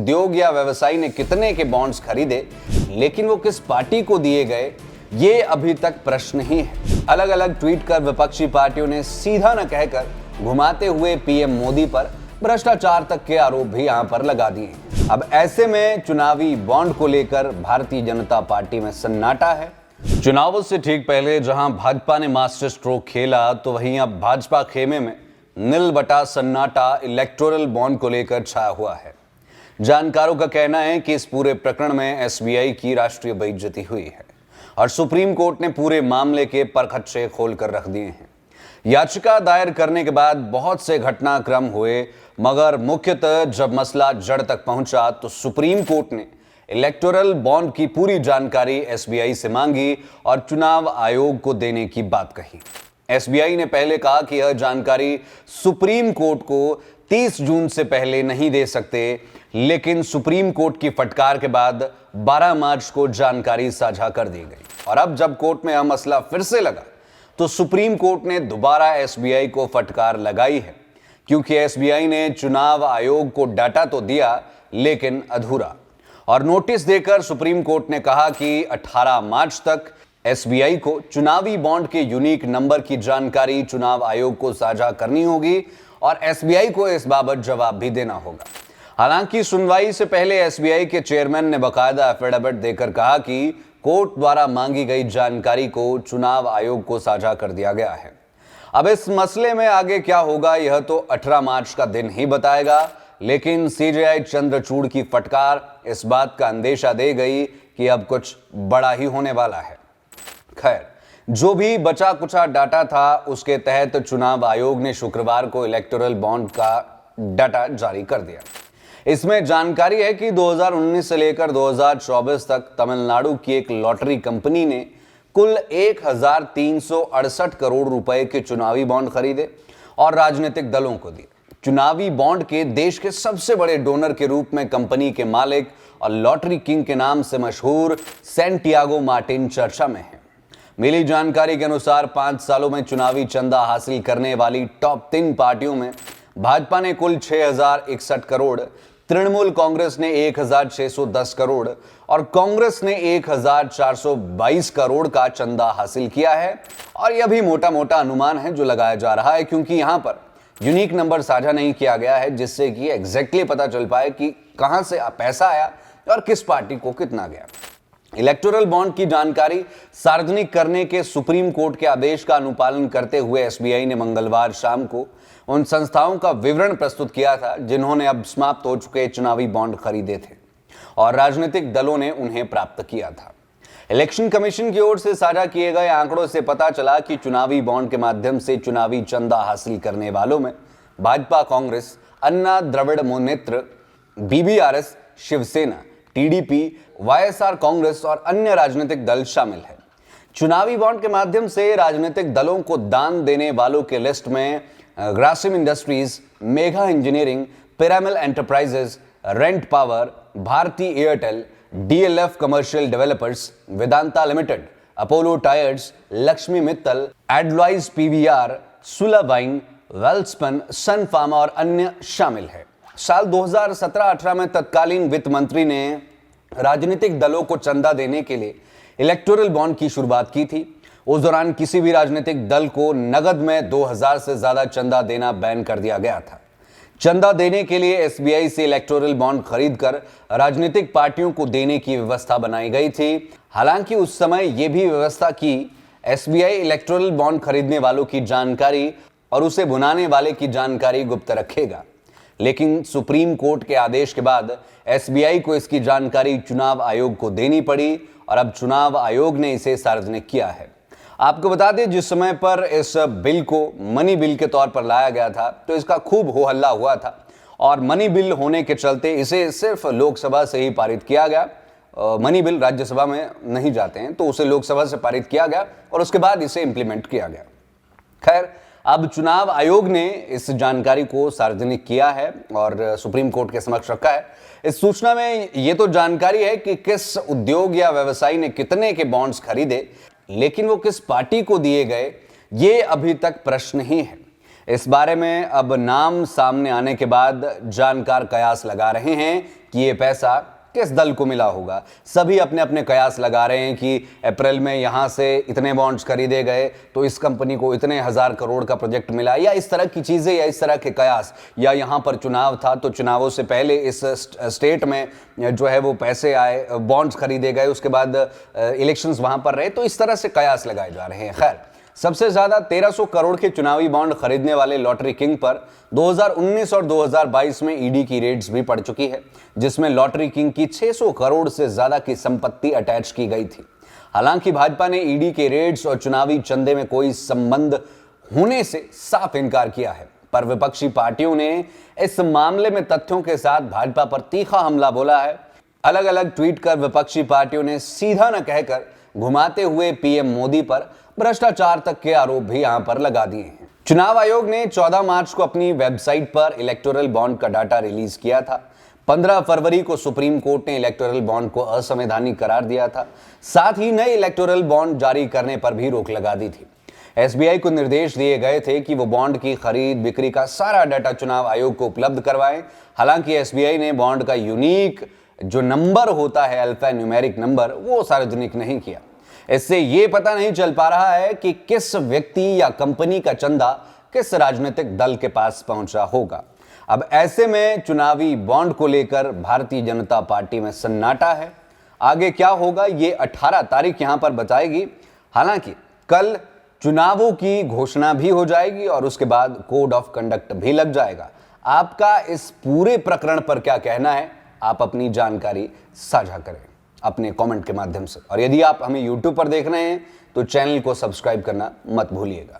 उद्योग या व्यवसायी ने कितने के बॉन्ड्स खरीदे, लेकिन वो किस पार्टी को दिए गए, ये अभी तक प्रश्न ही है। अलग अलग ट्वीट कर विपक्षी पार्टियों ने सीधा न कहकर घुमाते हुए पीएम मोदी पर भ्रष्टाचार तक के आरोप भी यहां पर लगा दिए। अब ऐसे में चुनावी बॉन्ड को लेकर भारतीय जनता पार्टी में सन्नाटा है। चुनावों से ठीक पहले जहां भाजपा ने मास्टर स्ट्रोक खेला, तो वहीं अब भाजपा खेमे में नील बटा सन्नाटा इलेक्टोरल बॉन्ड को लेकर छाया हुआ है। जानकारों का कहना है कि इस पूरे प्रकरण में एसबीआई की राष्ट्रीय बेइज्जती हुई है और सुप्रीम कोर्ट ने पूरे मामले के परखच्चे खोलकर रख दिए हैं। याचिका दायर करने के बाद बहुत से घटनाक्रम हुए, मगर मुख्यतः जब मसला जड़ तक पहुंचा तो सुप्रीम कोर्ट ने इलेक्टोरल बॉन्ड की पूरी जानकारी एसबीआई से मांगी और चुनाव आयोग को देने की बात कही। एसबीआई ने पहले कहा कि यह जानकारी सुप्रीम कोर्ट को 30 जून से पहले नहीं दे सकते, लेकिन सुप्रीम कोर्ट की फटकार के बाद 12 मार्च को जानकारी साझा कर दी गई। और अब जब कोर्ट में यह मसला फिर से लगा तो सुप्रीम कोर्ट ने दोबारा एसबीआई को फटकार लगाई है, क्योंकि एसबीआई ने चुनाव आयोग को डाटा तो दिया लेकिन अधूरा। और नोटिस देकर सुप्रीम कोर्ट ने कहा कि 18 मार्च तक एसबीआई को चुनावी बॉन्ड के यूनिक नंबर की जानकारी चुनाव आयोग को साझा करनी होगी और एसबीआई को इस बाबत जवाब भी देना होगा। हालांकि सुनवाई से पहले एसबीआई के चेयरमैन ने बकायदा एफिडेविट देकर कहा कि कोर्ट द्वारा मांगी गई जानकारी को चुनाव आयोग को साझा कर दिया गया है। अब इस मसले में आगे क्या होगा यह तो 18 मार्च का दिन ही बताएगा, लेकिन सीजेआई चंद्रचूड़ की फटकार इस बात का अंदेशा दे गई कि अब कुछ बड़ा ही होने वाला है। खैर, जो भी बचा कुचा डाटा था उसके तहत चुनाव आयोग ने शुक्रवार को इलेक्टोरल बॉन्ड का डाटा जारी कर दिया। इसमें जानकारी है कि 2019 से लेकर 2024 तक तमिलनाडु की एक लॉटरी कंपनी ने कुल 1368 करोड़ रुपए के चुनावी बॉन्ड खरीदे और राजनीतिक दलों को दिए। चुनावी बॉन्ड के देश के सबसे बड़े डोनर के रूप में कंपनी के मालिक और लॉटरी किंग के नाम से मशहूर सैंटियागो मार्टिन चर्चा में है। मिली जानकारी के अनुसार 5 सालों में चुनावी चंदा हासिल करने वाली टॉप 3 पार्टियों में भाजपा ने कुल 6061 करोड़, तृणमूल कांग्रेस ने 1610 करोड़ और कांग्रेस ने 1422 करोड़ का चंदा हासिल किया है। और यह भी मोटा मोटा अनुमान है जो लगाया जा रहा है, क्योंकि यहां पर यूनिक नंबर साझा नहीं किया गया है, जिससे कि एग्जैक्टली पता चल पाए कि कहां से पैसा आया और किस पार्टी को कितना गया। इलेक्टोरल बॉन्ड की जानकारी सार्वजनिक करने के सुप्रीम कोर्ट के आदेश का अनुपालन करते हुए एसबीआई ने मंगलवार शाम को उन संस्थाओं का विवरण प्रस्तुत किया था जिन्होंने अब समाप्त हो चुके चुनावी बॉन्ड खरीदे थे और राजनीतिक दलों ने उन्हें प्राप्त किया था। इलेक्शन कमीशन की ओर से साझा किए गए आंकड़ों से पता चला कि चुनावी बॉन्ड के माध्यम से चुनावी चंदा हासिल करने वालों में भाजपा, कांग्रेस, अन्ना द्रविड़ मुन्नेत्र, बीबीआरएस, शिवसेना, टीडीपी, वाईएसआर कांग्रेस और अन्य राजनीतिक दल शामिल है। चुनावी बॉन्ड के माध्यम से राजनीतिक दलों को दान देने वालों के लिस्ट में Grasim industries, mega engineering, Piramal enterprises, rent power, Bharti Airtel, DLF commercial developers, Vedanta limited, Apollo tyres, Lakshmi Mittal, एडलॉइज PVR, Sula wine, Welspun, sun pharma और अन्य शामिल है। साल 2017-18 में तत्कालीन वित्त मंत्री ने राजनीतिक दलों को चंदा देने के लिए इलेक्टोरल बॉन्ड की शुरुआत की थी। उस दौरान किसी भी राजनीतिक दल को नगद में 2000 से ज्यादा चंदा देना बैन कर दिया गया था। चंदा देने के लिए एसबीआई से इलेक्टोरल बॉन्ड खरीदकर राजनीतिक पार्टियों को देने की व्यवस्था बनाई गई थी। हालांकि उस समय यह भी व्यवस्था की एसबीआई इलेक्टोरल बॉन्ड खरीदने वालों की जानकारी और उसे भुनाने वाले की जानकारी गुप्त रखेगा, लेकिन सुप्रीम कोर्ट के आदेश के बाद एसबीआई को इसकी जानकारी चुनाव आयोग को देनी पड़ी और अब चुनाव आयोग ने इसे सार्वजनिक किया है। आपको बता दें, जिस समय पर इस बिल को मनी बिल के तौर पर लाया गया था तो इसका खूब हो हल्ला हुआ था और मनी बिल होने के चलते इसे सिर्फ लोकसभा से ही पारित किया गया। मनी बिल राज्यसभा में नहीं जाते हैं, तो उसे लोकसभा से पारित किया गया और उसके बाद इसे इंप्लीमेंट किया गया। खैर, अब चुनाव आयोग ने इस जानकारी को सार्वजनिक किया है और सुप्रीम कोर्ट के समक्ष रखा है। इस सूचना में यह तो जानकारी है कि किस उद्योग या व्यवसायी ने कितने के बॉन्ड्स खरीदे, लेकिन वो किस पार्टी को दिए गए ये अभी तक प्रश्न ही है। इस बारे में अब नाम सामने आने के बाद जानकार कयास लगा रहे हैं कि ये पैसा किस दल को मिला होगा। सभी अपने अपने कयास लगा रहे हैं कि अप्रैल में यहां से इतने बॉन्ड्स खरीदे गए तो इस कंपनी को इतने हजार करोड़ का प्रोजेक्ट मिला, या इस तरह की चीजें, या इस तरह के कयास, या यहां पर चुनाव था तो चुनावों से पहले इस स्टेट में जो है वो पैसे आए, बॉन्ड्स खरीदे गए, उसके बाद इलेक्शंस वहां पर रहे, तो इस तरह से कयास लगाए जा रहे हैं। खैर, सबसे ज्यादा 1300 करोड़ के चुनावी बॉन्ड खरीदने वाले लॉटरी किंग पर 2019 और 2022 में ईडी की रेड्स भी पड़ चुकी है, जिसमें लॉटरी किंग की 600 करोड़ से ज्यादा की संपत्ति अटैच की गई थी। हालांकि भाजपा ने ईडी के रेड्स और चुनावी चंदे में कोई संबंध होने से साफ इनकार किया है, पर विपक्षी पार्टियों ने इस मामले में तथ्यों के साथ भाजपा पर तीखा हमला बोला है। अलग अलग ट्वीट कर विपक्षी पार्टियों ने सीधा न कहकर घुमाते हुए पीएम मोदी पर भ्रष्टाचार तक के आरोप भी यहां पर लगा दिए हैं। चुनाव आयोग ने 14 मार्च को अपनी वेबसाइट पर इलेक्टोरल बॉन्ड का डाटा रिलीज किया था। 15 फरवरी को सुप्रीम कोर्ट ने इलेक्टोरल बॉन्ड को असंवैधानिक करार दिया था। साथ ही नए इलेक्टोरल बॉन्ड जारी करने पर भी रोक लगा दी थी। एसबीआई को निर्देश दिए गए थे कि वो बॉन्ड की खरीद बिक्री का सारा डाटा चुनाव आयोग को उपलब्ध करवाएं। हालांकि एसबीआई ने बॉन्ड का यूनिक जो नंबर होता है, अल्फा न्यूमेरिक नंबर, वो सार्वजनिक नहीं किया। इससे यह पता नहीं चल पा रहा है कि किस व्यक्ति या कंपनी का चंदा किस राजनीतिक दल के पास पहुंचा होगा। अब ऐसे में चुनावी बॉन्ड को लेकर भारतीय जनता पार्टी में सन्नाटा है। आगे क्या होगा ये 18 तारीख यहां पर बताएगी। हालांकि कल चुनावों की घोषणा भी हो जाएगी और उसके बाद कोड ऑफ कंडक्ट भी लग जाएगा। आपका इस पूरे प्रकरण पर क्या कहना है, आप अपनी जानकारी साझा करें अपने कमेंट के माध्यम से। और यदि आप हमें YouTube पर देख रहे हैं तो चैनल को सब्सक्राइब करना मत भूलिएगा।